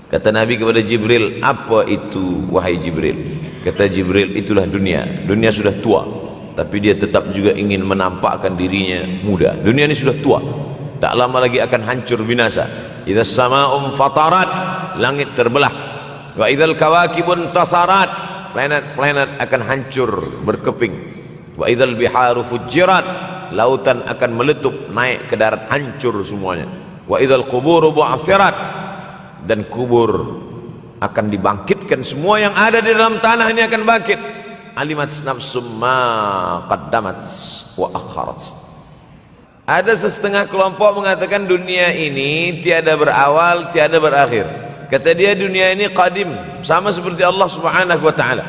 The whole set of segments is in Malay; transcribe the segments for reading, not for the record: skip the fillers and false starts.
Kata Nabi kepada Jibril, apa itu wahai Jibril? Kata Jibril, itulah dunia. Dunia sudah tua, tapi dia tetap juga ingin menampakkan dirinya muda. Dunia ini sudah tua, tak lama lagi akan hancur binasa. Idza sama'um fatarat, langit terbelah. Wa idzal kawakibun tasarat, planet-planet akan hancur berkeping. Wa idzal biharu fujirat, lautan akan meletup naik ke darat, hancur semuanya. Wa idzal quburu bu'athirat, dan kubur akan dibangkitkan. Semua yang ada di dalam tanah ini akan bangkit. Alimat nafsum ma qaddamat wa akharat. Ada setengah kelompok mengatakan dunia ini tiada berawal, tiada berakhir. Kata dia dunia ini qadim, sama seperti Allah Subhanahu wa taala.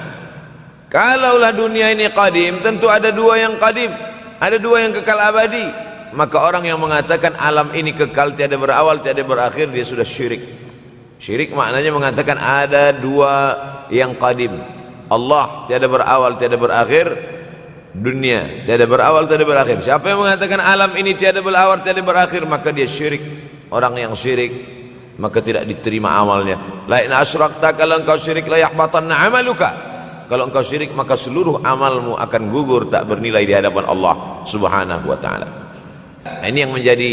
Kalaulah dunia ini qadim, tentu ada dua yang qadim, ada dua yang kekal abadi. Maka orang yang mengatakan alam ini kekal, tiada berawal, tiada berakhir, dia sudah syirik. Syirik maknanya mengatakan ada dua yang qadim. Allah tiada berawal, tiada berakhir. Dunia tiada berawal, tiada berakhir. Siapa yang mengatakan alam ini tiada berawal, tiada berakhir, maka dia syirik. Orang yang syirik maka tidak diterima amalnya. La in asyrakta, kalau engkau syirik la yahbatanna amaluka. Kalau engkau syirik maka seluruh amalmu akan gugur, tak bernilai di hadapan Allah Subhanahu wa taala. Ini yang menjadi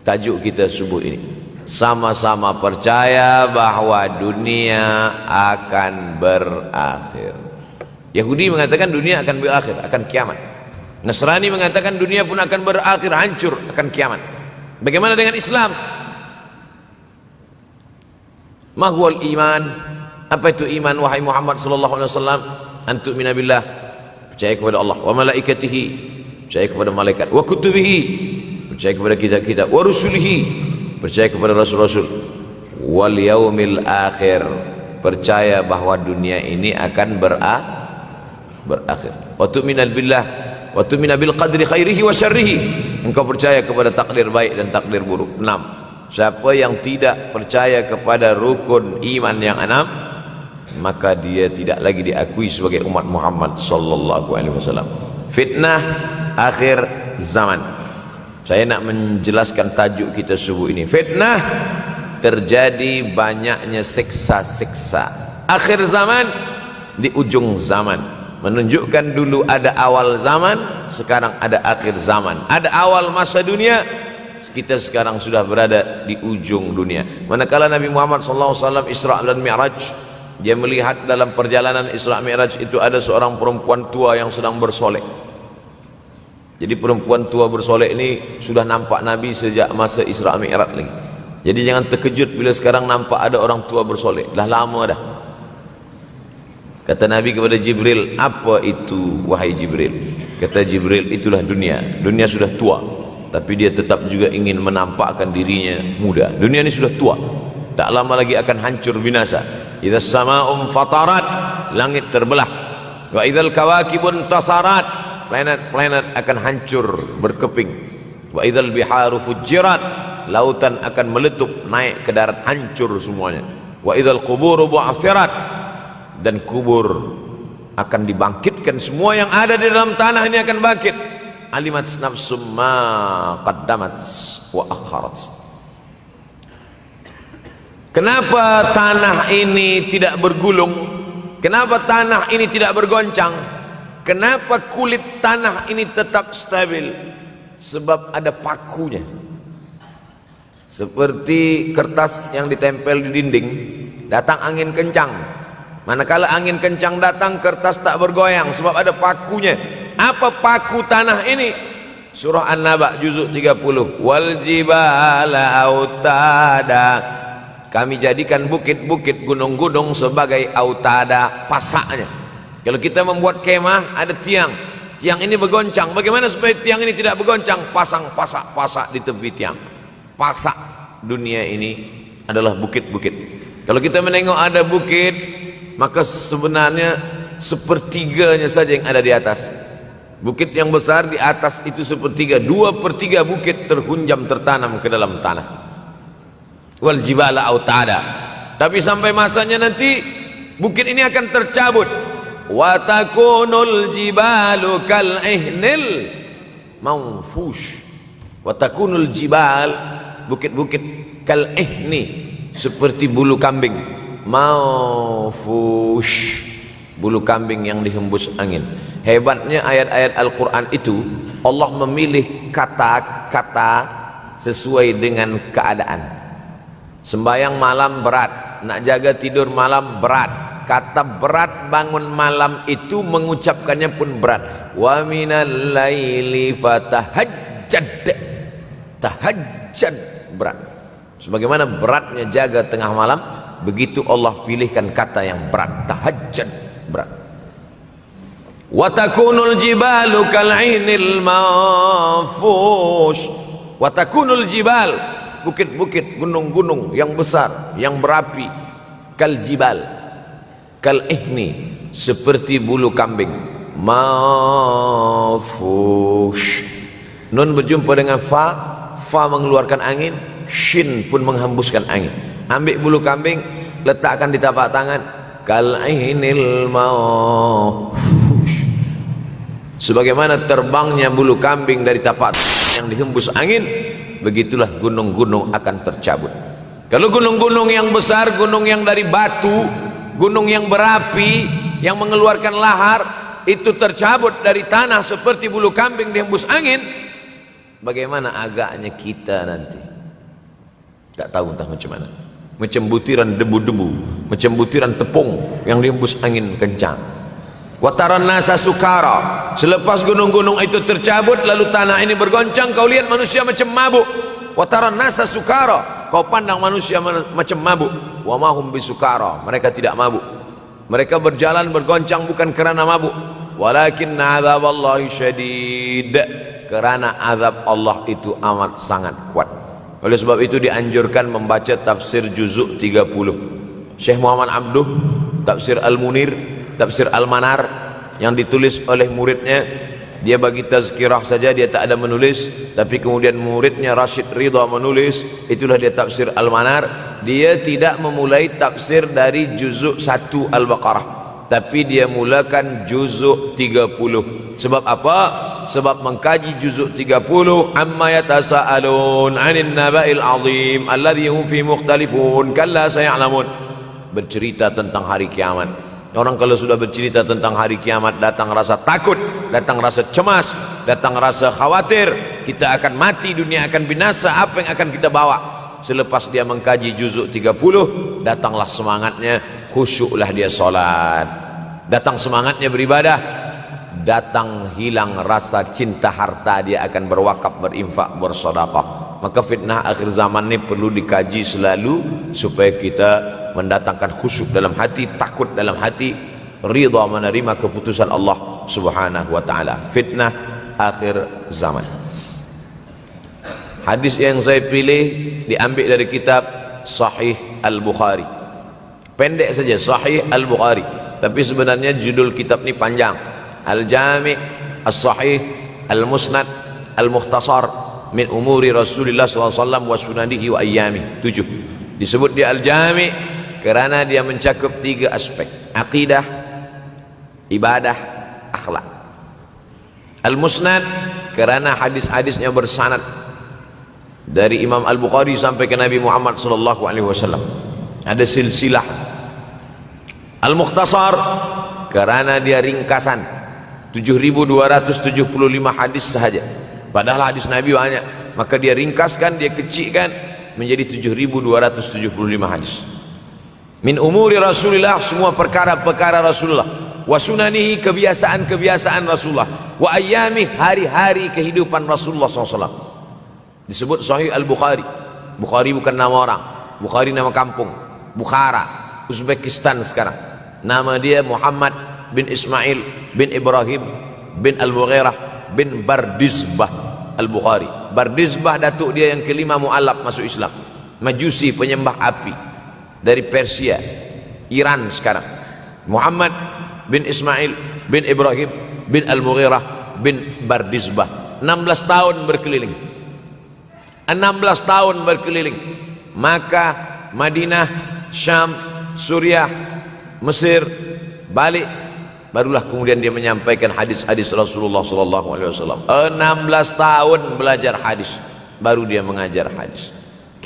tajuk kita subuh ini. Sama-sama percaya bahwa dunia akan berakhir. Yahudi mengatakan dunia akan berakhir, akan kiamat. Nasrani mengatakan dunia pun akan berakhir, hancur, akan kiamat. Bagaimana dengan Islam? Mahwal iman. Apa itu iman wahai Muhammad sallallahu alaihi wasallam? Antu'mina billah, percaya kepada Allah, wa malaikatihi, percaya kepada malaikat, wa kutubihi, percaya kepada kitab-kitab, wa rusulihi, percaya kepada rasul-rasul, wal yaumil akhir, percaya bahwa dunia ini akan berakhir. Wa tu'mina billah wa tu'mina bil qadri khairihi wa syarrihi, engkau percaya kepada takdir baik dan takdir buruk. 6. Siapa yang tidak percaya kepada rukun iman yang 6, maka dia tidak lagi diakui sebagai umat Muhammad sallallahu alaihi wasallam. Fitnah akhir zaman. Saya nak menjelaskan tajuk kita subuh ini. Fitnah, terjadi banyaknya siksa-siksa. Akhir zaman, di ujung zaman. Menunjukkan dulu ada awal zaman, sekarang ada akhir zaman. Ada awal masa dunia, kita sekarang sudah berada di ujung dunia. Manakala Nabi Muhammad SAW Isra dan Mi'raj, dia melihat dalam perjalanan Isra Mi'raj itu ada seorang perempuan tua yang sedang bersolek. Jadi perempuan tua bersolek ini sudah nampak Nabi sejak masa Isra Mi'raj lagi. Jadi jangan terkejut bila sekarang nampak ada orang tua bersolek. Dah lama dah. Kata Nabi kepada Jibril, apa itu wahai Jibril? Kata Jibril, itulah dunia. Dunia sudah tua, tapi dia tetap juga ingin menampakkan dirinya muda. Dunia ini sudah tua, tak lama lagi akan hancur binasa. Idza sama'um fatarat, langit terbelah. Wa idzal kawakibun tasarat, planet-planet akan hancur berkeping. Wa idzal biharu fujirat, lautan akan meletup naik ke darat, hancur semuanya. Wa idzal quburu bu'athirat, dan kubur akan dibangkitkan. Semua yang ada di dalam tanah ini akan bangkit. Alimat nafsum ma qaddamat wa akharat. Kenapa tanah ini tidak bergulung? Kenapa tanah ini tidak bergoncang? Kenapa kulit tanah ini tetap stabil? Sebab ada pakunya. Seperti kertas yang ditempel di dinding, datang angin kencang. Manakala angin kencang datang, kertas tak bergoyang sebab ada pakunya. Apa paku tanah ini? Surah An-Naba juzuk 30. Wal jibala autada, kami jadikan bukit-bukit, gunung-gunung sebagai autada, pasaknya. Kalau kita membuat kemah, ada tiang. Tiang ini bergoncang. Bagaimana supaya tiang ini tidak bergoncang? Pasang pasak-pasak di tepi tiang. Pasak dunia ini adalah bukit-bukit. Kalau kita menengok ada bukit, maka sebenarnya sepertiganya saja yang ada di atas. Bukit yang besar di atas itu sepertiga, 2/3 bukit terhunjam, tertanam ke dalam tanah. Wal jibala autada. Tapi sampai masanya nanti bukit ini akan tercabut. Wa takunul jibalu kal ihnil manfush. Wa takunul jibal, bukit-bukit kal ihni, seperti bulu kambing. Mawfush, bulu kambing yang dihembus angin. Hebatnya ayat-ayat Al-Quran itu, Allah memilih kata-kata sesuai dengan keadaan. Sembayang malam berat, nak jaga tidur malam berat. Kata berat bangun malam itu mengucapkannya pun berat. Wa minal laili fatahajjad, tahajjud berat. Sebagaimana beratnya jaga tengah malam, begitu Allah pilihkan kata yang berat, tahajjud berat. Wa takunul jibalu kal'inil manfush. Wa takunul jibal, bukit-bukit, gunung-gunung yang besar, yang berapi, kal jibal, kal ihni, seperti bulu kambing. Manfush, nun berjumpa dengan fa, fa mengeluarkan angin, shin pun menghembuskan angin. Ambil bulu kambing, letakkan di tapak tangan, kal ihnil manfush, sebagaimana terbangnya bulu kambing dari tapak yang dihembus angin, begitulah gunung-gunung akan tercabut. Kalau gunung-gunung yang besar, gunung yang dari batu, gunung yang berapi, yang mengeluarkan lahar, itu tercabut dari tanah seperti bulu kambing dihembus angin, bagaimana agaknya kita nanti? Tak tahu entah macam mana. Macam butiran debu-debu, macam butiran tepung yang dihembus angin kencang. Wataran nasa sukara, selepas gunung-gunung itu tercabut lalu tanah ini bergoncang, kau lihat manusia macam mabuk. Wataran nasa sukara, kau pandang manusia macam mabuk. Wa mahum bisukara, mereka tidak mabuk. Mereka berjalan bergoncang bukan kerana mabuk, walakin azaballahi syadid, kerana azab Allah itu amat sangat kuat. Oleh sebab itu dianjurkan membaca tafsir juzuk 30. Syekh Muhammad Abduh, tafsir Al-Munir, tafsir Al-Manar yang ditulis oleh muridnya. Dia bagi tazkirah saja, dia tak ada menulis, tapi kemudian muridnya Rashid Ridha menulis, itulah dia tafsir Al-Manar. Dia tidak memulai tafsir dari juzuk 1 Al-Baqarah, tapi dia mulakan juzuk 30. Sebab apa? Sebab mengkaji juzuk 30, amma yatasaalun 'anil naba'il 'azim alladhi hum fi mukhtalifun kalla sayalamun, bercerita tentang hari kiamat. Orang kalau sudah bercerita tentang hari kiamat, datang rasa takut, datang rasa cemas, datang rasa khawatir, kita akan mati, dunia akan binasa, apa yang akan kita bawa? Selepas dia mengkaji juzuk 30, datanglah semangatnya, khusyuklah dia solat, datang semangatnya beribadah, datang hilang rasa cinta harta, dia akan berwakaf, berinfak, bersedekah. Maka fitnah akhir zaman ini perlu dikaji selalu supaya kita mendatangkan khusyuk dalam hati, takut dalam hati, ridha menerima keputusan Allah Subhanahu wa taala. Fitnah akhir zaman. Hadis yang saya pilih diambil dari kitab Sahih Al-Bukhari. Pendek saja, Sahih Al-Bukhari, tapi sebenarnya judul kitab ini panjang. Al-Jami' As-Sahih Al-Musnad Al-Mukhtasar min umuri Rasulullah SAW wa sunanihi wa ayyami. 7. Disebut dia Al-Jami' kerana dia mencakup 3 aspek: akidah, ibadah, akhlak. Al-Musnad kerana hadis-hadisnya bersanad dari Imam Al-Bukhari sampai ke Nabi Muhammad SAW, ada silsilah. Al-Mukhtasar kerana dia ringkasan, 7.275 hadis sahaja, padahal hadis Nabi banyak, maka dia ringkaskan, dia kecilkan menjadi 7.275 hadis. Min umuri Rasulullah, semua perkara-perkara Rasulullah, wa sunanihi, kebiasaan-kebiasaan Rasulullah, wa ayyami, hari-hari kehidupan Rasulullah SAW. Disebut Sahih Al-Bukhari. Bukhari bukan nama orang, Bukhari nama kampung, Bukhara, Uzbekistan sekarang. Nama dia Muhammad bin Ismail bin Ibrahim bin Al-Mughirah bin Bardizbah Al-Bukhari. Bardizbah datuk dia yang kelima mu'alaf masuk Islam, Majusi, penyembah api, dari Persia, Iran sekarang. Muhammad bin Ismail bin Ibrahim bin Al-Mughirah bin Bardizbah. 16 tahun berkeliling, 16 tahun berkeliling Makkah, Madinah, Syam, Suriah, Mesir, balik, barulah kemudian dia menyampaikan hadis-hadis Rasulullah SAW. 16 tahun belajar hadis, baru dia mengajar hadis.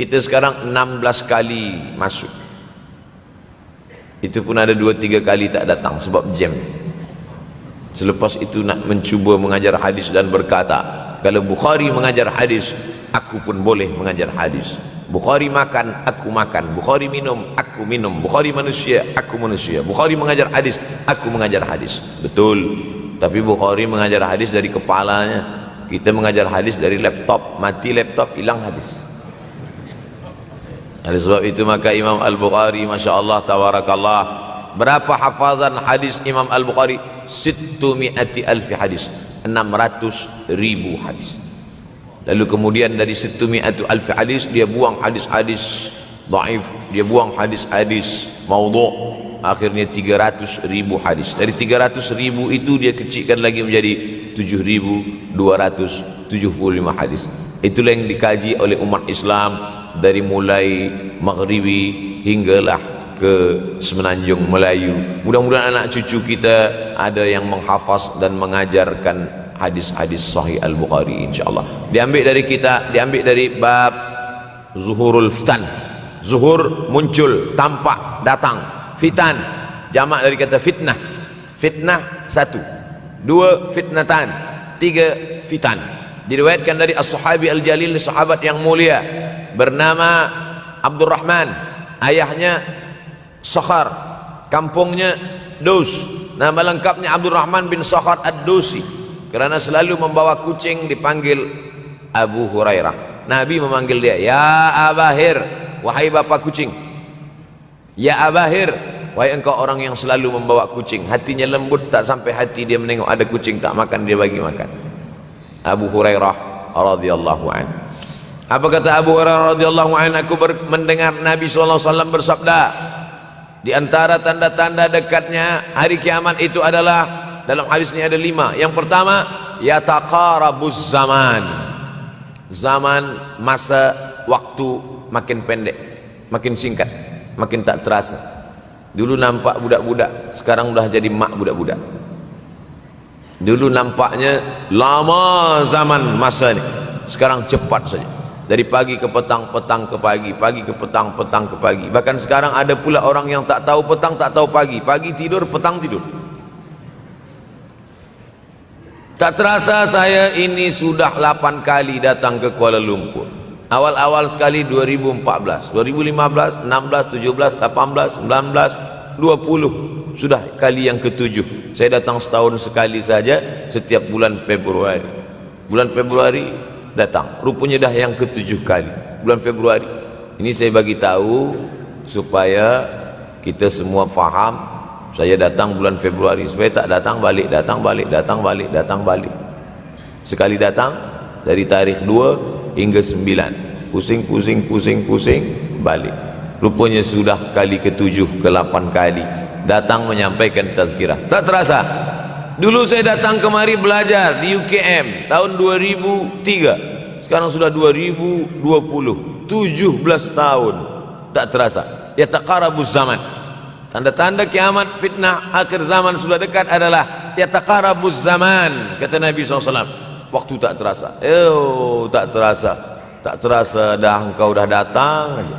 Kita sekarang 16 kali masuk. Itu pun ada 2-3 kali tak datang sebab jam. Selepas itu nak mencuba mengajar hadis dan berkata, kalau Bukhari mengajar hadis, aku pun boleh mengajar hadis. Bukhari makan, aku makan. Bukhari minum, aku minum. Bukhari manusia, aku manusia. Bukhari mengajar hadis, aku mengajar hadis. Betul. Tapi Bukhari mengajar hadis dari kepalanya. Kita mengajar hadis dari laptop. Mati laptop, hilang hadis. Oleh sebab itu maka Imam Al-Bukhari, Masya Allah, Tabarakallah, berapa hafazan hadis Imam Al-Bukhari? 600,000 hadis, 600,000 hadis. Lalu kemudian dari 600,000 hadis dia buang hadis-hadis dhaif, dia buang hadis-hadis maudhu', akhirnya 300,000 hadis. Dari 300,000 itu dia kecilkan lagi menjadi 7,275 hadis. Itulah yang dikaji oleh umat Islam dari mulai Maghribi hinggalah ke Semenanjung Melayu. Mudah-mudahan anak cucu kita ada yang menghafaz dan mengajarkan hadis-hadis Sahih Al-Bukhari, insyaallah. Diambil dari kita, diambil dari bab zuhurul fitan. Zuhur muncul, tampak, datang. Fitan jamak dari kata fitnah. Fitnah 1, 2 fitnatan, 3 fitan. Diriwayatkan dari as-sahabi al-jalil, sahabat yang mulia bernama Abdurrahman, ayahnya Sakhar, kampungnya Dus. Nama lengkapnya Abdurrahman bin Sakhar ad-Dusi. Kerana selalu membawa kucing dipanggil Abu Hurairah. Nabi memanggil dia, ya Abahir, wahai bapak kucing. Ya Abahir, wahai engkau orang yang selalu membawa kucing. Hatinya lembut, tak sampai hati dia menengok ada kucing tak makan, dia bagi makan. Abu Hurairah radhiyallahu anhu. Apa kata Abu Hurairah radhiyallahu anhu? Aku mendengar Nabi SAW bersabda, di antara tanda-tanda dekatnya hari kiamat itu adalah, dalam hadis ini ada 5. Yang pertama, yataqarabuz zaman. Zaman, masa, waktu makin pendek, makin singkat, makin tak terasa. Dulu nampak budak-budak, sekarang sudah jadi mak budak-budak. Dulu nampaknya lama zaman masa ni, sekarang cepat saja. Dari pagi ke petang, petang ke pagi, pagi ke petang, petang ke pagi. Bahkan sekarang ada pula orang yang tak tahu petang, tak tahu pagi. Pagi tidur, petang tidur. Tak terasa saya ini sudah 8 kali datang ke Kuala Lumpur. Awal-awal sekali 2014, 2015, 16, 17, 18, 19, 20. Sudah kali yang ke-7. Saya datang setahun sekali saja, setiap bulan Februari. Bulan Februari datang, rupanya dah yang ke-7 kali. Bulan Februari ini saya bagi tahu supaya kita semua faham. Saya datang bulan Februari, supaya tak datang balik, datang balik, datang balik, datang balik. Sekali datang dari tarikh 2 hingga 9, pusing, pusing, pusing, pusing, balik. Rupanya sudah kali ke-7, ke-8 kali datang menyampaikan tazkirah. Tak terasa. Dulu saya datang kemari belajar di UKM tahun 2003. Sekarang sudah 2020, 17 tahun. Tak terasa. Yataqarabuz zaman. Tanda-tanda kiamat, fitnah akhir zaman sudah dekat adalah yataqarabuz zaman, kata Nabi SAW. Waktu tak terasa. Tak terasa. Tak terasa dah engkau dah datang aja.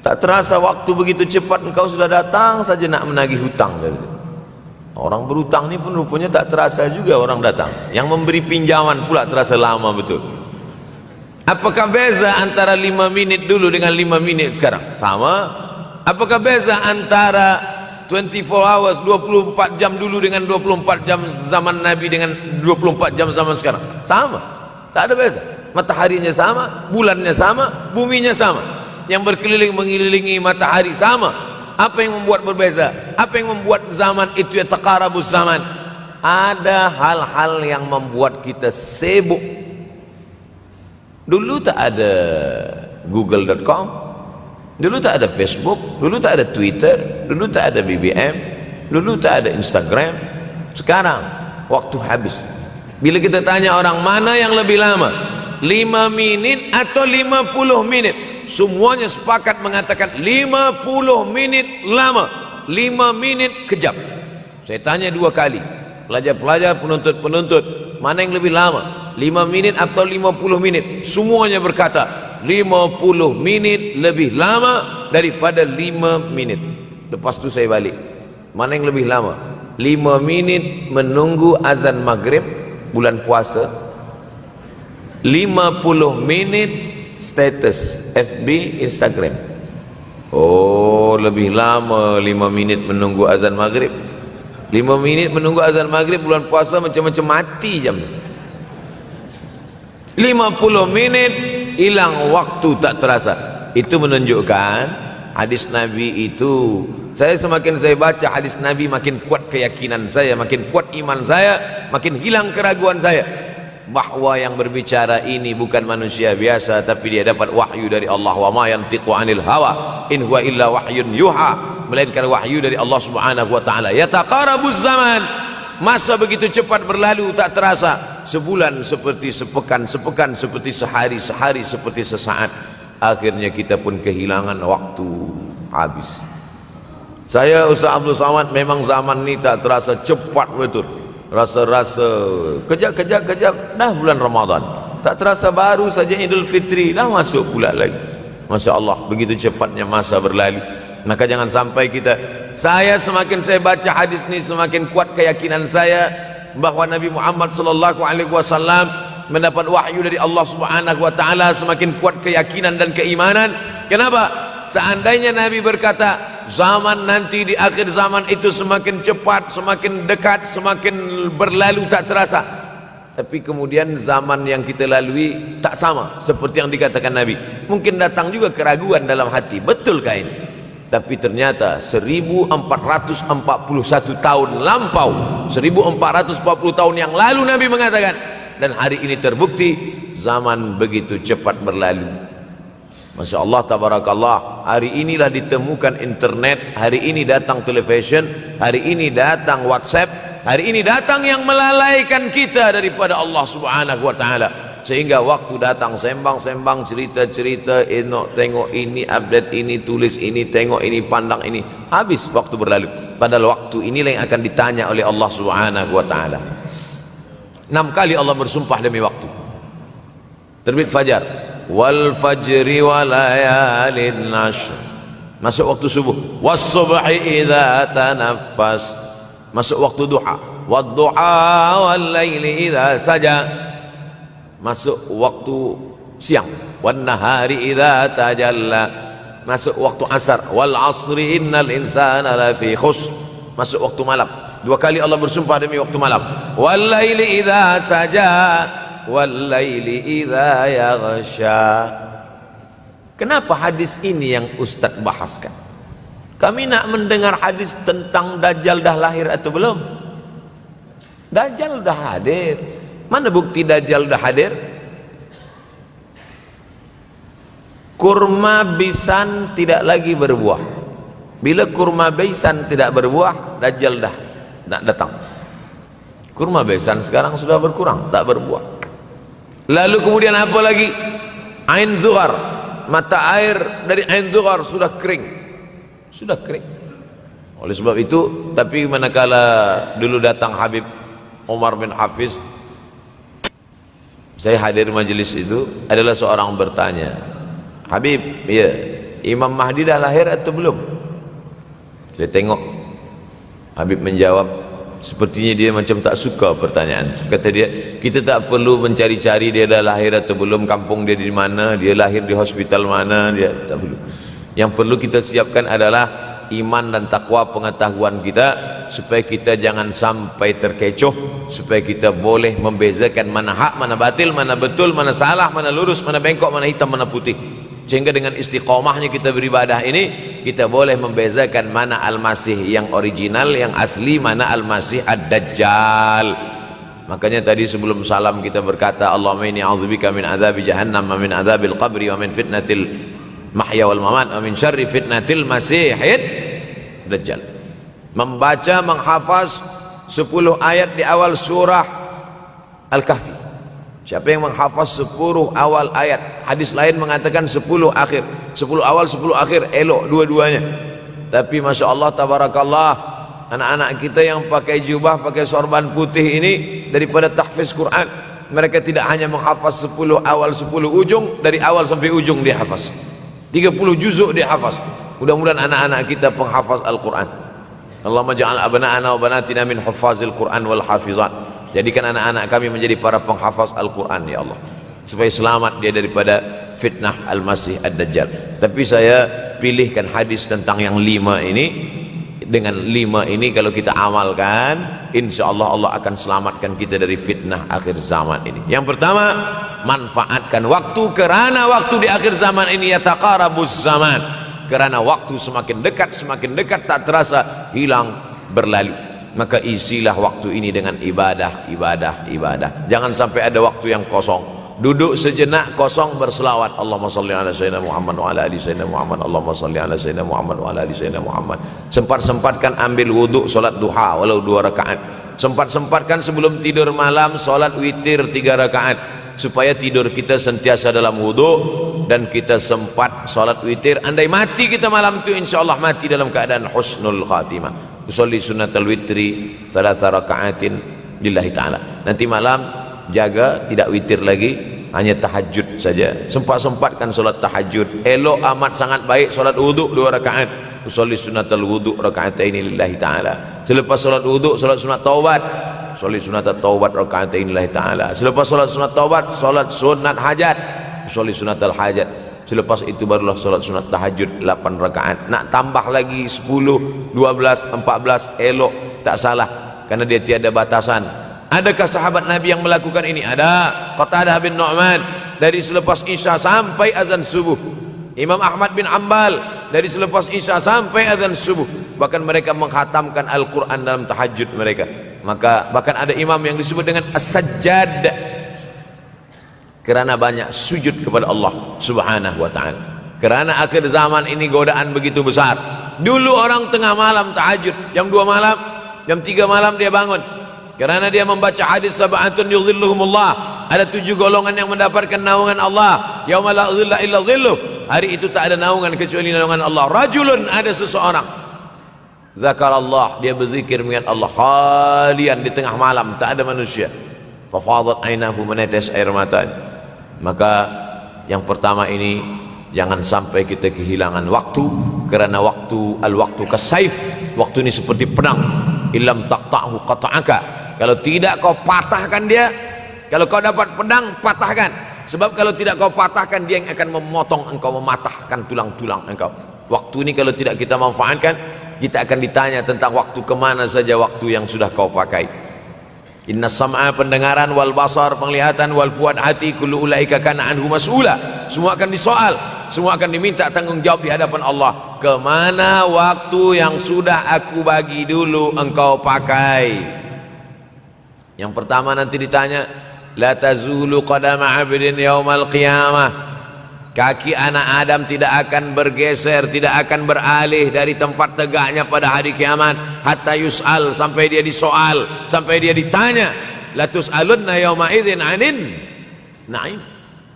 Tak terasa waktu begitu cepat, engkau sudah datang saja nak menagih hutang. Orang berhutang ni pun rupanya tak terasa juga orang datang. Yang memberi pinjaman pula terasa lama betul. Apakah beza antara 5 minit dulu dengan 5 minit sekarang? Sama. Apakah beza antara 24 hours, 24 jam dulu dengan 24 jam zaman Nabi dengan 24 jam zaman sekarang? Sama. Tak ada beza. Mataharinya sama, bulannya sama, buminya sama. Yang berkeliling mengelilingi matahari sama. Apa yang membuat berbeza? Apa yang membuat zaman itu yataqarabuz zaman? Ada hal-hal yang membuat kita sibuk. Dulu tak ada google.com, dulu tak ada Facebook, dulu tak ada Twitter, dulu tak ada BBM, dulu tak ada Instagram. Sekarang waktu habis. Bila kita tanya orang mana yang lebih lama, 5 minit atau 50 menit, semuanya sepakat mengatakan 50 menit lama, 5 menit kejap. Saya tanya 2 kali, pelajar-pelajar, penuntut-penuntut, mana yang lebih lama? 5 menit atau 50 menit. Semuanya berkata 50 menit lebih lama daripada 5 menit. Lepas tu saya balik, mana yang lebih lama? 5 menit menunggu azan maghrib bulan puasa, 50 menit status FB Instagram. Oh, lebih lama 5 menit menunggu azan maghrib. 5 menit menunggu azan maghrib bulan puasa macam-macam mati jam. 50 menit hilang waktu tak terasa. Itu menunjukkan hadis Nabi itu, saya semakin saya baca hadis Nabi makin kuat keyakinan saya, makin kuat iman saya, makin hilang keraguan saya bahwa yang berbicara ini bukan manusia biasa, tapi dia dapat wahyu dari Allah. Wa ma yantiqu anil hawa in huwa illa wahyun yuha, melainkan wahyu dari Allah Subhanahu wa taala. Yataqarabuz zaman, masa begitu cepat berlalu tak terasa. Sebulan seperti sepekan, sepekan seperti sehari, sehari seperti sesaat. Akhirnya kita pun kehilangan waktu, habis. Saya Ustaz Abdul Samad, memang zaman ini tak terasa, cepat betul. Rasa-rasa kejap dah bulan Ramadan, tak terasa baru saja Idul Fitri dah masuk pula lagi. Masya Allah, begitu cepatnya masa berlalu. Maka jangan sampai kita, saya semakin saya baca hadis ini semakin kuat keyakinan saya bahwa Nabi Muhammad sallallahu alaihi wasallam mendapat wahyu dari Allah Subhanahu wa taala, semakin kuat keyakinan dan keimanan. Kenapa? Seandainya Nabi berkata zaman nanti di akhir zaman itu semakin cepat, semakin dekat, semakin berlalu tak terasa, tapi kemudian zaman yang kita lalui tak sama seperti yang dikatakan Nabi. Mungkin datang juga keraguan dalam hati, betulkah ini? Tapi ternyata 1441 tahun lampau, 1440 tahun yang lalu Nabi mengatakan, dan hari ini terbukti zaman begitu cepat berlalu. Masya Allah, tabarakallah. Hari inilah ditemukan internet, hari ini datang television, hari ini datang WhatsApp, hari ini datang yang melalaikan kita daripada Allah Subhanahu wa taala. Sehingga waktu datang sembang-sembang, cerita-cerita, tengok ini, update ini, tulis ini, tengok ini, pandang ini, habis waktu berlalu. Padahal waktu inilah yang akan ditanya oleh Allah Subhanahu wa taala. 6 kali Allah bersumpah demi waktu. Terbit fajar, wal fajri wa layalin nashr, masuk waktu subuh. Was subhi idza tanaffas, masuk waktu duha. Wad duha wal laili idza saja, masuk waktu siang. Wan nahari idza tajalla, masuk waktu asar. Wal asri innal insana lafi khusr, masuk waktu malam. 2 kali Allah bersumpah demi waktu malam. Wal laili idza saja wal laili idza yaghsha. Kenapa hadis ini yang Ustaz bahaskan? Kami nak mendengar hadis tentang Dajjal dah lahir atau belum? Dajjal dah hadir. Mana bukti Dajjal dah hadir? Kurma bisan tidak lagi berbuah. Bila kurma bisan tidak berbuah, Dajjal dah nak datang. Kurma bisan sekarang sudah berkurang, tak berbuah. Lalu kemudian apa lagi? Ain Zuhar, mata air dari Ain Zuhar sudah kering. Sudah kering. Oleh sebab itu, tapi manakala dulu datang Habib Umar bin Hafiz, saya hadir majelis itu, adalah seorang bertanya, Habib, ya, Imam Mahdi dah lahir atau belum? Saya tengok Habib menjawab, sepertinya dia macam tak suka pertanyaan itu. Kata dia, kita tak perlu mencari-cari dia dah lahir atau belum, kampung dia di mana, dia lahir di hospital mana, dia tak perlu. Yang perlu kita siapkan adalah iman dan takwa, pengetahuan kita, supaya kita jangan sampai terkecoh, supaya kita boleh membezakan mana hak, mana batil, mana betul, mana salah, mana lurus, mana bengkok, mana hitam, mana putih. Sehingga dengan istiqomahnya kita beribadah ini, kita boleh membezakan mana Al-Masih yang original, yang asli, mana Al-Masih Ad-Dajjal. Makanya tadi sebelum salam kita berkata, Allahumma inni a'udzubika min azabi jahannam wa min azabil qabri wa min fitnatil mahya wal mamat wa min syarri fitnatil masihid Dajjal. Membaca, menghafaz 10 ayat di awal surah Al-Kahfi. Siapa yang menghafaz 10 awal ayat, hadis lain mengatakan 10 akhir, 10 awal 10 akhir, elok dua-duanya. Tapi Masya Allah, tabarakallah, anak-anak kita yang pakai jubah, pakai sorban putih ini, daripada tahfiz Quran, mereka tidak hanya menghafaz 10 awal 10 ujung, dari awal sampai ujung dia hafaz 30 juzuk dia hafaz. Mudah-mudahan anak-anak kita penghafaz Al-Quran. Allahumma ja'al abna'ana wa banatina min huffazil Quran wal hafizat. Jadikan anak-anak kami menjadi para penghafaz Al-Quran ya Allah, supaya selamat dia daripada fitnah Al-Masih Ad-Dajjal. Tapi saya pilihkan hadis tentang yang 5 ini. Dengan 5 ini kalau kita amalkan, insya Allah Allah akan selamatkan kita dari fitnah akhir zaman ini. Yang pertama, manfaatkan waktu, kerana waktu di akhir zaman ini yataqarabuz zaman, kerana waktu semakin dekat tak terasa hilang berlalu. Maka isilah waktu ini dengan ibadah. Jangan sampai ada waktu yang kosong. Duduk sejenak kosong berselawat, Allahumma salli ala sayyidina Muhammad wa ala ali sayyidina Muhammad, Allahumma salli ala sayyidina Muhammad wa ala ali sayyidina Muhammad. Sempat-sempatkan ambil wuduk solat duha walau 2 rakaat. Sempat-sempatkan sebelum tidur malam solat witir 3 rakaat, supaya tidur kita sentiasa dalam wuduk dan kita sempat solat witir. Andai mati kita malam itu, insyaallah mati dalam keadaan husnul khatimah. Usolli sunnatal witri 3 rakaatin lillahi ta'ala. Nanti malam jaga tidak witir lagi, hanya tahajud saja. Sempat-sempatkan solat tahajud. Elok amat sangat baik solat wuduk 2 rakaat. Usolli sunnatal wuduk raka'ataini lillahi ta'ala. Selepas solat wuduk solat sunat taubat. Usolli sunnatat taubat raka'ataini lillahi ta'ala. Selepas solat sunat taubat solat sunat hajat. Usolli sunnatal hajat. Selepas itu barulah solat sunat tahajud 8 rakaat. Nak tambah lagi 10, 12, 14 elok, tak salah, karena dia tiada batasan. Adakah sahabat Nabi yang melakukan ini? Ada. Qatadah bin Nu'man dari selepas Isya sampai azan subuh. Imam Ahmad bin Ambal dari selepas Isya sampai azan subuh. Bahkan mereka menghatamkan Al-Quran dalam tahajud mereka. Maka bahkan ada imam yang disebut dengan As-Sajjad, kerana banyak sujud kepada Allah Subhanahu wa ta'ala. Kerana akhir zaman ini godaan begitu besar. Dulu orang tengah malam tahajud, jam 2 malam, jam 3 malam dia bangun, kerana dia membaca hadis sab'atun yudhilluhumullah. Ada 7 golongan yang mendapatkan naungan Allah. Yauma la dhilla illa dhilluh. Hari itu tak ada naungan kecuali naungan Allah. Rajulun, ada seseorang, zakarallah, dia berzikir mengingat Allah, khalian, di tengah malam tak ada manusia. Fafadat ainahu, menetes air matanya. Maka yang pertama ini, jangan sampai kita kehilangan waktu, kerana waktu, al-waktu kasaif, waktu ini seperti pedang. Illam taqta'hu qata'aka. Kalau tidak kau patahkan dia, kalau kau dapat pedang, patahkan. Sebab kalau tidak kau patahkan, dia yang akan memotong engkau, mematahkan tulang-tulang engkau. Waktu ini kalau tidak kita manfaatkan, kita akan ditanya tentang waktu, kemana saja waktu yang sudah kau pakai. Inna sam'a, pendengaran, wal basar, penglihatan, wal fuad, hati, kullu ulaika kana anhu mas'ula. Semua akan disoal, semua akan diminta tanggung jawab di hadapan Allah. Kemana waktu yang sudah aku bagi dulu engkau pakai? Yang pertama nanti ditanya, la tazulu qadama 'abdin yaumal qiyamah. Kaki anak Adam tidak akan bergeser, tidak akan beralih dari tempat tegaknya pada hari kiamat, hatta yus'al, sampai dia disoal, sampai dia ditanya. La tus'alunna yauma idzin 'anin na'im.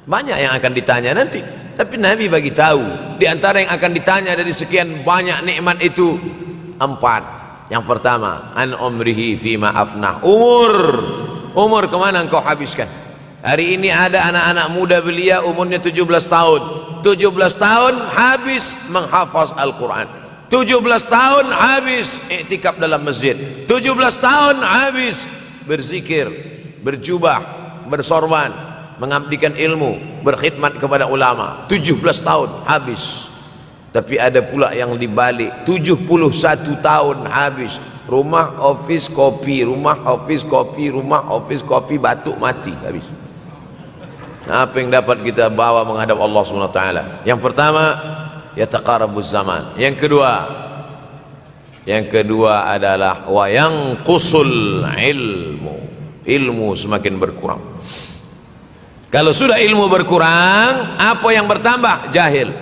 Banyak yang akan ditanya nanti, tapi Nabi bagi tahu di antara yang akan ditanya dari sekian banyak nikmat itu 4. Yang pertama, an umrihi fima afnah. Umur kemana engkau habiskan? Hari ini ada anak-anak muda belia umurnya 17 tahun. 17 tahun habis menghafaz Al-Quran. 17 tahun habis iktikaf dalam masjid. 17 tahun habis berzikir, berjubah, bersorban, mengabdikan ilmu, berkhidmat kepada ulama. 17 tahun habis. Tapi ada pula yang dibalik, 71 tahun habis. Rumah, office, kopi, rumah, office, kopi, rumah, office, kopi, batuk, mati, habis. Nah, apa yang dapat kita bawa menghadap Allah SWT? Yang pertama, yataqarabuz zaman. Yang kedua adalah wa yanqusul ilmu. Ilmu semakin berkurang. Kalau sudah ilmu berkurang, apa yang bertambah? Jahil.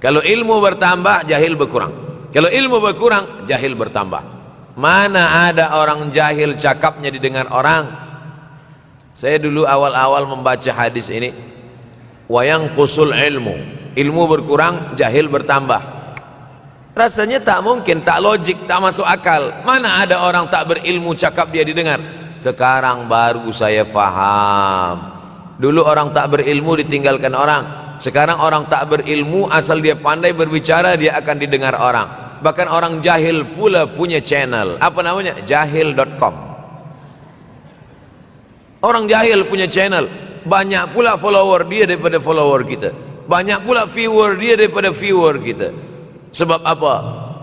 Kalau ilmu bertambah, jahil berkurang. Kalau ilmu berkurang, jahil bertambah. Mana ada orang jahil cakapnya didengar orang? Saya dulu awal-awal membaca hadis ini, wa yanqusul ilmu. Ilmu berkurang, jahil bertambah. Rasanya tak mungkin, tak logik, tak masuk akal. Mana ada orang tak berilmu cakap dia didengar? Sekarang baru saya faham. Dulu orang tak berilmu ditinggalkan orang. Sekarang orang tak berilmu, asal dia pandai berbicara, dia akan didengar orang. Bahkan orang jahil pula punya channel. Apa namanya? Jahil.com. Orang jahil punya channel. Banyak pula follower dia daripada follower kita. Banyak pula viewer dia daripada viewer kita. Sebab apa?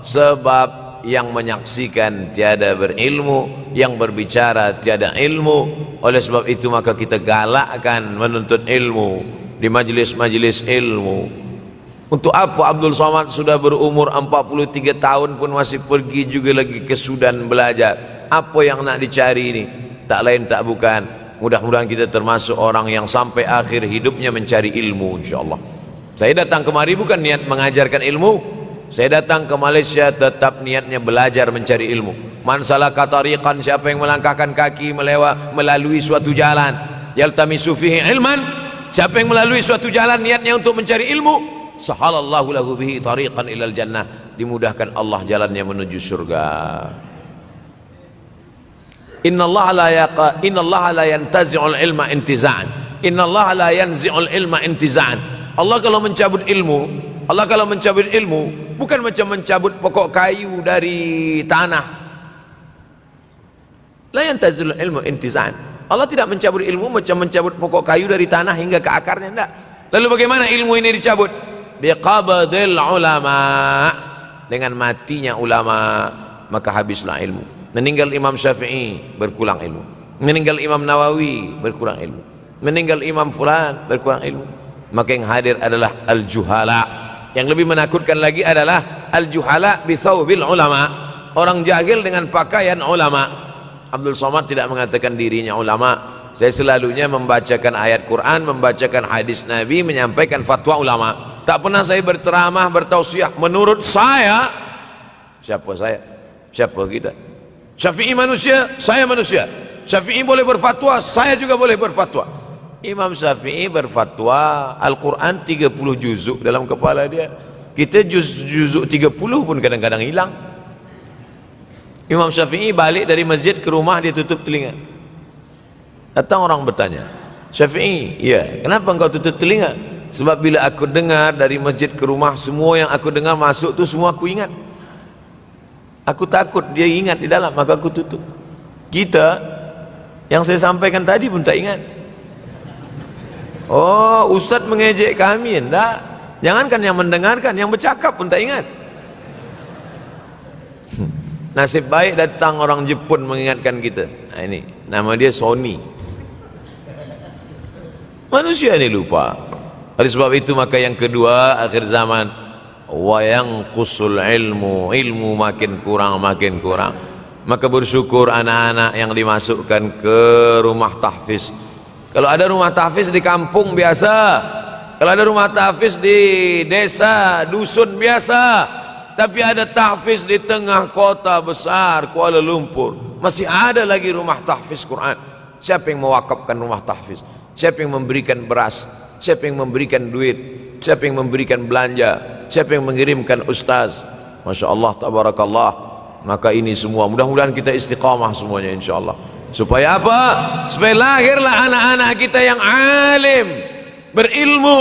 Sebab yang menyaksikan tiada berilmu, yang berbicara tiada ilmu. Oleh sebab itu maka kita galakkan menuntut ilmu di majlis-majlis ilmu. Untuk apa Abdul Somad sudah berumur 43 tahun pun masih pergi juga lagi ke Sudan belajar? Apa yang nak dicari ini? Tak lain tak bukan, mudah-mudahan kita termasuk orang yang sampai akhir hidupnya mencari ilmu, insyaAllah. Saya datang kemari bukan niat mengajarkan ilmu. Saya datang ke Malaysia tetap niatnya belajar mencari ilmu. Man salaka tariqan, siapa yang melangkahkan kaki melalui suatu jalan, yaltamisu fihi ilman, siapa yang melalui suatu jalan niatnya untuk mencari ilmu, sahalallahu lahu bihi tariqan ilal jannah, dimudahkan Allah jalannya menuju surga. Innallaha la yantazi'ul ilma intiza'an. Innallaha la yanzi'ul ilma intiza'an. Allah kalau mencabut ilmu, bukan macam mencabut pokok kayu dari tanah. La yantazilul ilmu intiza'an. Allah tidak mencabut ilmu macam mencabut pokok kayu dari tanah hingga ke akarnya, tidak. Lalu bagaimana ilmu ini dicabut? Biqabdil ulama. Dengan matinya ulama maka habislah ilmu. Meninggal Imam Syafi'i berkurang ilmu. Meninggal Imam Nawawi berkurang ilmu. Meninggal Imam Fulan berkurang ilmu. Maka yang hadir adalah al-juhala. Yang lebih menakutkan lagi adalah al-juhala bi thawbil ulama. Orang jahil dengan pakaian ulama. Abdul Somad tidak mengatakan dirinya ulama. Saya selalunya membacakan ayat Quran, membacakan hadis Nabi, menyampaikan fatwa ulama. Tak pernah saya berceramah, bertausiah. Menurut saya, siapa saya? Siapa kita? Syafi'i manusia, saya manusia. Syafi'i boleh berfatwa, saya juga boleh berfatwa. Imam Syafi'i berfatwa Al-Quran 30 juzuk dalam kepala dia. Kita juzuk 30 pun kadang-kadang hilang. Imam Syafi'i balik dari masjid ke rumah, dia tutup telinga. Datang orang bertanya, Syafi'i, ya, kenapa engkau tutup telinga? Sebab bila aku dengar dari masjid ke rumah, semua yang aku dengar masuk tu semua aku ingat. Aku takut dia ingat di dalam, maka aku tutup. Kita yang saya sampaikan tadi pun tak ingat. Oh, ustaz mengejek kami, enggak. Jangankan yang mendengarkan, yang bercakap pun tak ingat. Nasib baik datang orang Jepun mengingatkan kita. Nah, ini nama dia Sony. Manusia ini lupa. Oleh sebab itu maka yang kedua akhir zaman, wa yanqusul ilmu makin kurang. Maka bersyukur anak-anak yang dimasukkan ke rumah tahfiz. Kalau ada rumah tahfiz di kampung biasa, kalau ada rumah tahfiz di desa, dusun biasa, tapi ada tahfiz di tengah kota besar Kuala Lumpur, masih ada lagi rumah tahfiz Quran. Siapa yang mewakafkan rumah tahfiz? Siapa yang memberikan beras? Siapa yang memberikan duit? Siapa yang memberikan belanja? Siapa yang mengirimkan ustaz? Masya Allah, tabarakallah. Maka ini semua mudah-mudahan kita istiqamah semuanya insyaAllah. Supaya apa? Supaya lahirlah anak-anak kita yang alim, berilmu.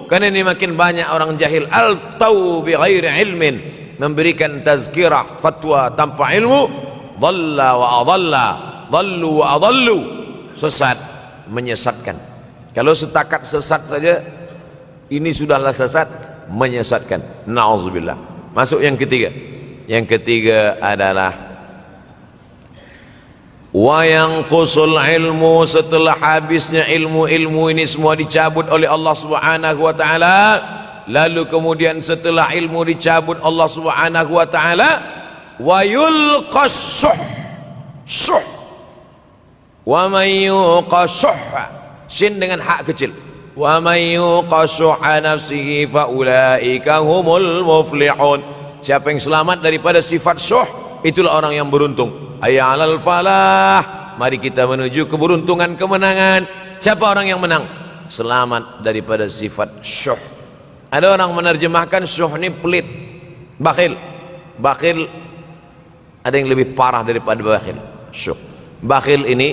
Karena ini makin banyak orang jahil. Al-ftau bi ghairi ilmin, memberikan tazkirah, fatwa tanpa ilmu. Dhalla wa adalla, dhallu wa adallu, sesat, menyesatkan. Kalau setakat sesat saja, ini sudahlah sesat, menyesatkan. Na'udzubillah. Masuk yang ketiga. Yang ketiga adalah wa yanqusul ilmu, setelah habisnya ilmu ini semua dicabut oleh Allah Subhanahu wa taala. Lalu kemudian setelah ilmu dicabut Allah Subhanahu wa taala, wa yulqas syuh. Wa may yuqashuh, sin dengan hak kecil. Wa may yuqashuh nafsihi fa ulaika humul muflihun. Siapa yang selamat daripada sifat syuh, itulah orang yang beruntung. Hayya 'alal falah, mari kita menuju keberuntungan, kemenangan. Siapa orang yang menang? Selamat daripada sifat syuh. Ada orang menerjemahkan syuh ini pelit, bakhil. Bakhil ada yang lebih parah daripada bakhil. Syuh, Bakhil ini,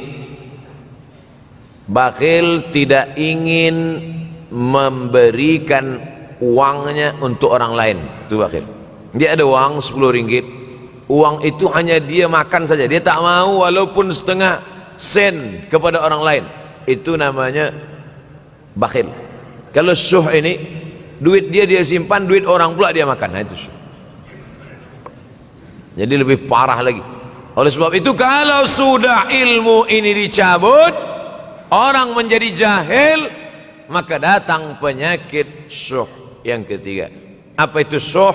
bakhil tidak ingin memberikan uangnya untuk orang lain. Itu bakhil. Dia ada uang 10 ringgit, uang itu hanya dia makan saja, dia tak mau walaupun setengah sen kepada orang lain. Itu namanya bakhil. Kalau syuh ini, duit dia simpan, duit orang pula dia makan. Nah itu syuh. Jadi lebih parah lagi. Oleh sebab itu, kalau sudah ilmu ini dicabut, orang menjadi jahil, maka datang penyakit syuh yang ketiga. Apa itu syuh?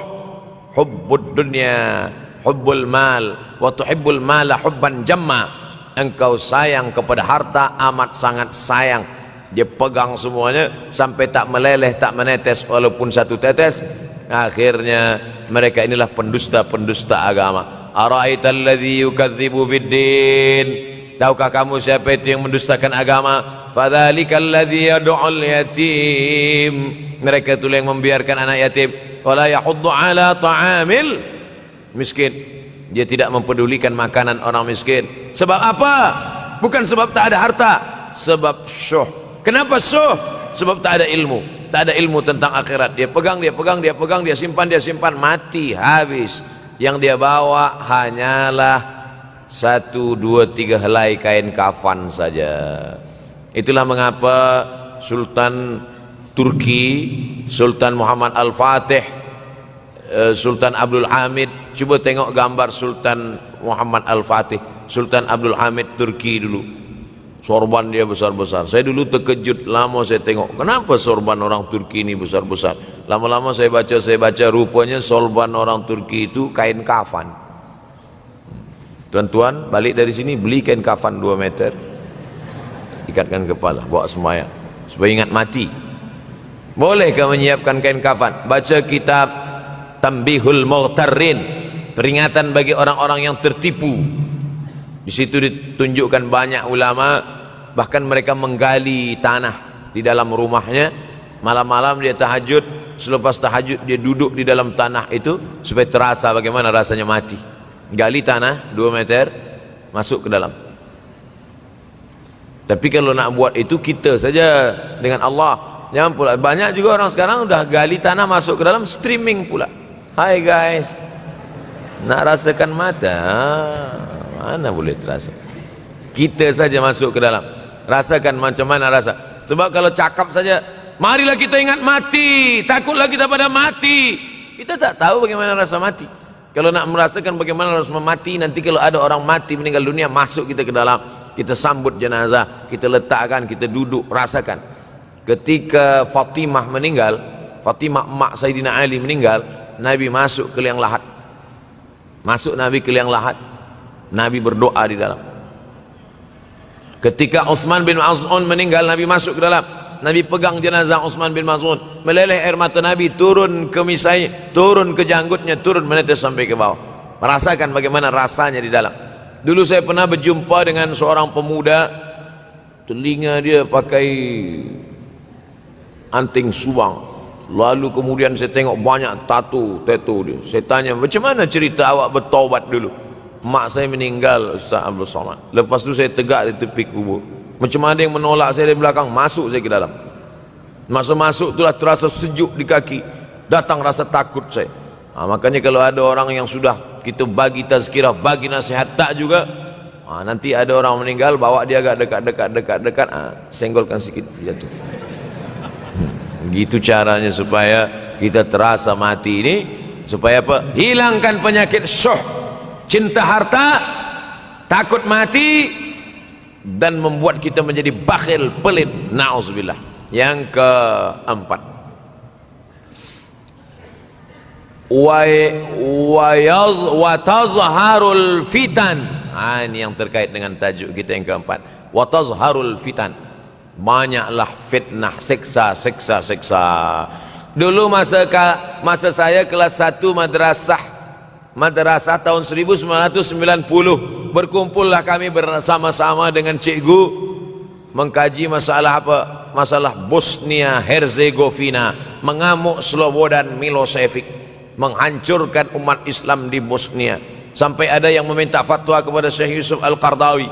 Hubbud dunya, hubbul mal, wa tuhibbul mala hubban jamma. Engkau sayang kepada harta amat sangat sayang. Dia pegang semuanya sampai tak meleleh, tak menetes walaupun satu tetes. Akhirnya mereka inilah pendusta-pendusta agama. Ara'aital ladzi yukadzibu biddin. Tahukah kamu siapa itu yang mendustakan agama? Fadzalikal ladzi yad'ul yatim. Mereka itu yang membiarkan anak yatim. Wala yahuddu ala ta'amil miskin. Dia tidak mempedulikan makanan orang miskin. Sebab apa? Bukan sebab tak ada harta, sebab syuh. Kenapa syuh? Sebab tak ada ilmu. Tak ada ilmu tentang akhirat. Dia pegang, dia pegang, dia pegang, dia simpan, mati, habis. Yang dia bawa hanyalah 1, 2, 3 helai kain kafan saja. Itulah mengapa Sultan Turki, Sultan Muhammad Al-Fatih, Sultan Abdul Hamid, coba tengok gambar Sultan Muhammad Al-Fatih, Sultan Abdul Hamid Turki dulu. Sorban dia besar-besar. Saya dulu terkejut, lama saya tengok, kenapa sorban orang Turki ini besar-besar. Lama-lama saya baca, rupanya sorban orang Turki itu kain kafan. Tuan-tuan balik dari sini, beli kain kafan 2 meter, ikatkan kepala, bawa sembahyang supaya ingat mati. Bolehkah menyiapkan kain kafan? Baca kitab Tanbihul Mughtarrin, peringatan bagi orang-orang yang tertipu. Di situ ditunjukkan banyak ulama, bahkan mereka menggali tanah di dalam rumahnya. Malam-malam dia tahajud, selepas tahajud dia duduk di dalam tanah itu supaya terasa bagaimana rasanya mati. Gali tanah 2 meter, masuk ke dalam. Tapi kalau nak buat itu kita saja dengan Allah. Jangan pula, banyak juga orang sekarang udah gali tanah masuk ke dalam, streaming pula. Hai guys, nak rasakan mata, mana boleh terasa. Kita saja masuk ke dalam, rasakan macam mana rasa. Sebab kalau cakap saja, marilah kita ingat mati, takutlah kita pada mati, kita tak tahu bagaimana rasa mati. Kalau nak merasakan bagaimana rasa mati, nanti kalau ada orang mati meninggal dunia, masuk kita ke dalam, kita sambut jenazah, kita letakkan, kita duduk, rasakan. Ketika Fatimah meninggal, Fatimah emak Sayyidina Ali meninggal, Nabi masuk ke liang lahat. Masuk Nabi ke liang lahat, Nabi berdoa di dalam. Ketika Utsman bin Maz'un meninggal, Nabi masuk ke dalam, Nabi pegang jenazah Utsman bin Maz'un, meleleh air mata Nabi turun ke misai, turun ke janggutnya, turun menetes sampai ke bawah. Merasakan bagaimana rasanya di dalam. Dulu saya pernah berjumpa dengan seorang pemuda, telinga dia pakai anting subang, lalu kemudian saya tengok banyak tato dia. Saya tanya, macam mana cerita awak bertaubat dulu? Mak saya meninggal, Ustaz Abdul Somad. Lepas tu saya tegak di tepi kubur. Macam ada yang menolak saya dari belakang, masuk saya ke dalam. Masa masuk itulah terasa sejuk di kaki, datang rasa takut saya. Makanya kalau ada orang yang sudah kita bagi tazkirah, bagi nasihat tak juga, nanti ada orang meninggal, bawa dia agak dekat, senggolkan sikit, jatuh. Gitu caranya supaya kita terasa mati ini, supaya apa? Hilangkan penyakit syuh, cinta harta, takut mati, dan membuat kita menjadi bakhil, pelit. Na'udzubillah. Yang keempat, wa tazharul fitan. Ini yang terkait dengan tajuk kita yang keempat. Wa tazharul fitan. Banyaklah fitnah, siksa. Dulu masa saya kelas 1 madrasah tahun 1990, berkumpullah kami bersama-sama dengan cikgu mengkaji masalah apa? Masalah Bosnia Herzegovina, mengamuk Slobodan Milosevic, menghancurkan umat Islam di Bosnia. Sampai ada yang meminta fatwa kepada Syekh Yusuf Al-Qardawi,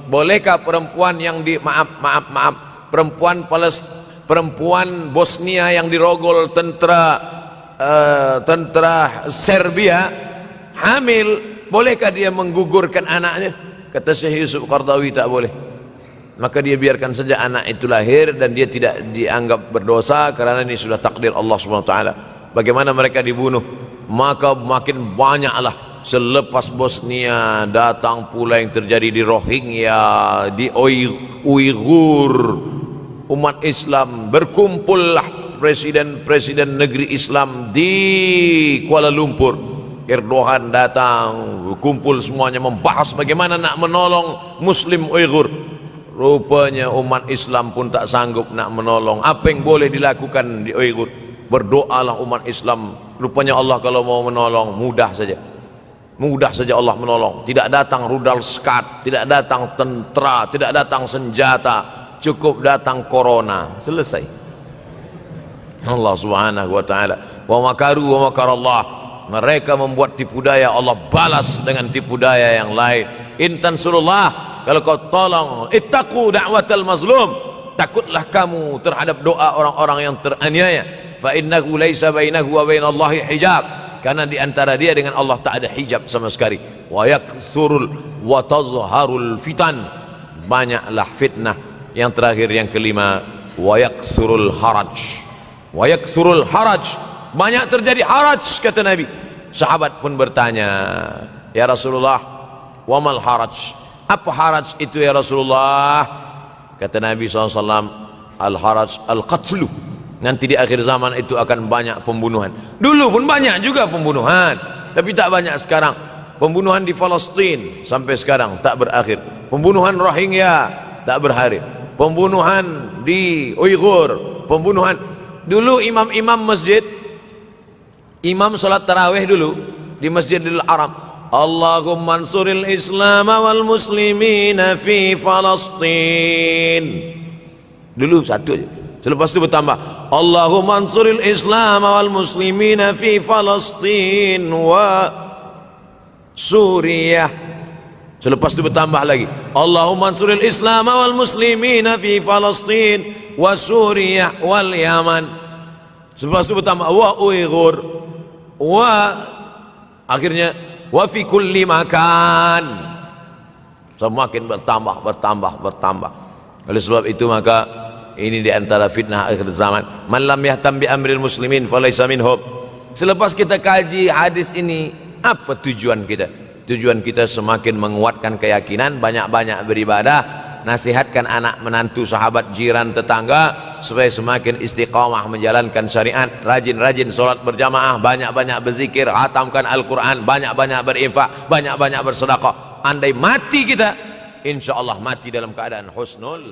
Bolehkah perempuan yang perempuan Bosnia yang dirogol tentara Serbia hamil, bolehkah dia menggugurkan anaknya? Kata Syekh Yusuf Qaradawi, tak boleh. Maka dia biarkan saja anak itu lahir dan dia tidak dianggap berdosa karena ini sudah takdir Allah Subhanahu wa taala. Bagaimana mereka dibunuh? Maka makin banyaklah selepas Bosnia datang pula yang terjadi di Rohingya, di Uighur. Umat Islam berkumpullah, presiden-presiden negeri Islam di Kuala Lumpur. Erdogan datang, kumpul semuanya membahas bagaimana nak menolong Muslim Uighur. Rupanya umat Islam pun tak sanggup nak menolong. Apa yang boleh dilakukan di Uighur? Berdoalah umat Islam. Rupanya Allah kalau mau menolong mudah saja. Mudah saja Allah menolong. Tidak datang rudal skat, tidak datang tentera, tidak datang senjata, cukup datang corona, selesai. Allah Subhanahu wa taala, wa makaru wa makarallah. Mereka membuat tipu daya, Allah balas dengan tipu daya yang lain. In tansurullah, kalau kau tolong, ittaqu da'watal mazlum, takutlah kamu terhadap doa orang-orang yang teraniaya. Fa innahu laisa bainahu wa bainallahi hijab, karena di antara dia dengan Allah tak ada hijab sama sekali. Wa yakthurul wa tazharul fitan, banyaklah fitnah. Yang terakhir, yang kelima, wa yakthurul haraj. Wa yakthurul haraj, banyak terjadi haraj, kata Nabi. Sahabat pun bertanya, ya Rasulullah, wa mal haraj, apa haraj itu ya Rasulullah? Kata Nabi SAW, al haraj al qatlu, nanti di akhir zaman itu akan banyak pembunuhan. Dulu pun banyak juga pembunuhan, tapi tak banyak sekarang. Pembunuhan di Palestina sampai sekarang tak berakhir. Pembunuhan Rohingya tak berakhir. Pembunuhan di Uighur, pembunuhan. Dulu imam-imam masjid, imam salat tarawih dulu di Masjidil Haram, Allahumma ansuril Islam wal muslimina fi Palestin. Dulu satu aja. Selepas itu bertambah, Allahumma ansuril Islam wal muslimina fi Palestin wa Suriah. Selepas itu bertambah lagi, Allahumma ansuril Islam wal muslimina fi Palestin wa Suriah wal Yaman. Selepas itu bertambah wa Uighur wa, akhirnya wa fi kulli makan. Semakin bertambah. Oleh sebab itu maka ini di antara fitnah akhir zaman. Man lam yahtam bi amril muslimin falaysa minhum. Selepas kita kaji hadis ini, apa tujuan kita? Tujuan kita semakin menguatkan keyakinan, banyak-banyak beribadah, nasihatkan anak menantu, sahabat, jiran, tetangga supaya semakin istiqamah menjalankan syariat, rajin-rajin solat berjamaah, banyak-banyak berzikir, hatamkan Al-Quran, banyak-banyak berinfak, banyak-banyak bersedekah. Andai mati kita, insya Allah mati dalam keadaan husnul